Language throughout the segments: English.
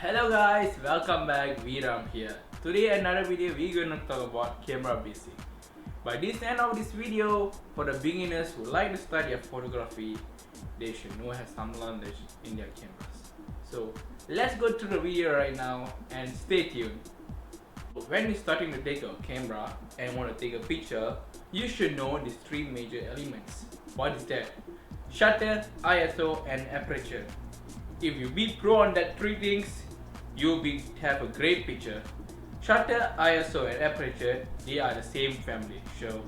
Hello guys, welcome back. Viram here. Today another video we're gonna talk about camera basic. By this end of this video, for the beginners who like to study photography, they should know have some knowledge in their cameras. So let's go to the video right now and stay tuned. When you're starting to take a camera and want to take a picture, you should know these three major elements. What is that? Shutter, ISO and aperture. If you be pro on that three things, you'll have a great picture. Shutter, ISO and aperture, they are the same family, so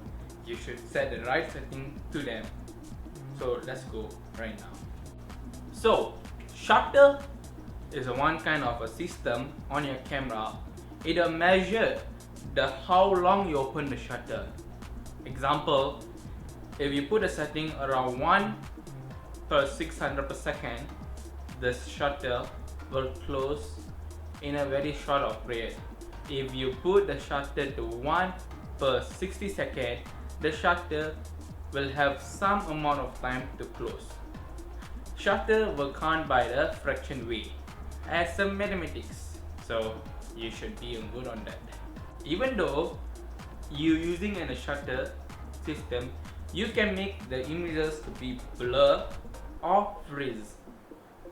you should set the right setting to them. So let's go right now. So shutter is a one kind of a system on your camera. It will measure the how long you open the shutter. Example, if you put a setting around 1/600 per second, the shutter will close in a very short of period. If you put the shutter to 1/60 second, the shutter will have some amount of time to close. Shutter will count by the fraction way as some mathematics, so you should be good on that. Even though you using a shutter system, you can make the images to be blur or freeze.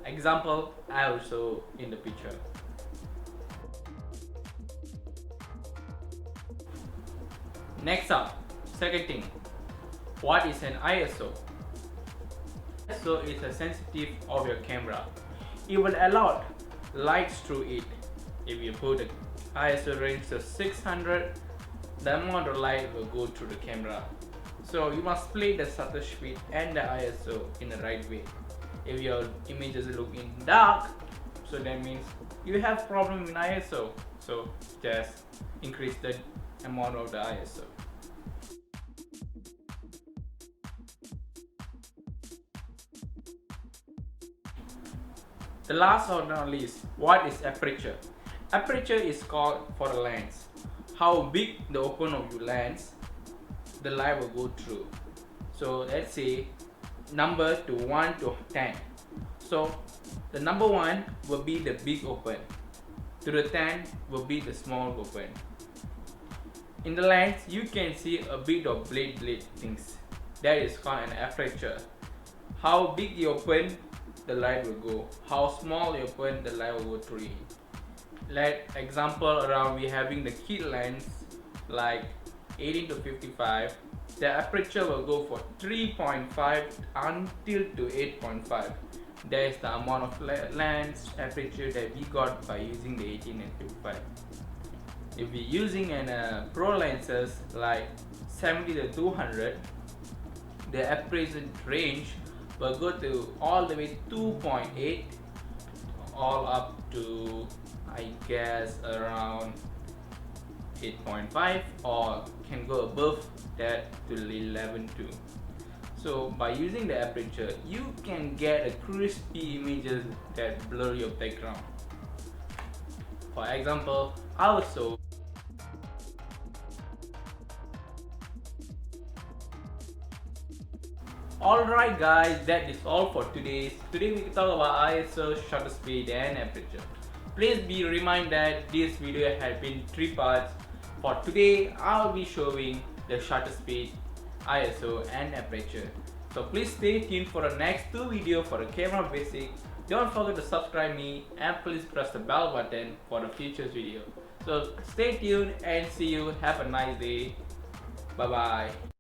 Example, I will show in the picture. Next up, second thing, what is an ISO? ISO is a sensitive of your camera. It will allow lights through it. If you put the ISO range to 600, the amount of light will go through the camera. So you must play the shutter speed and the ISO in the right way. If your images look in dark, so that means you have problem in ISO. So just increase the amount of the ISO. The last or not least, what is aperture? Aperture is called for the lens. How big the open of your lens, the light will go through. So let's say number to 1 to 10. So the number 1 will be the big open, to the 10 will be the small open. In the lens you can see a bit of blade things. That is called an aperture. How big you open, the light will go. How small you open, the light will go through it. Like example, around we having the kit lens like 18 to 55, the aperture will go for 3.5 until to 8.5. That is the amount of lens aperture that we got by using the 18 and 55. If we're using an pro lenses like 70 to 200, the aperture range will go to all the way 2.8 all up to I guess around 8.5, or can go above that to 11 too. So by using the aperture, you can get a crispy images that blur your background. For example, also alright guys, that is all for today. Today we talk about ISO, shutter speed and aperture. Please be reminded that this video has been 3 parts. For today, I'll be showing the shutter speed, ISO and aperture. So please stay tuned for the next 2 videos for the camera basic. Don't forget to subscribe me and please press the bell button for the future video. So stay tuned and see you. Have a nice day. Bye bye.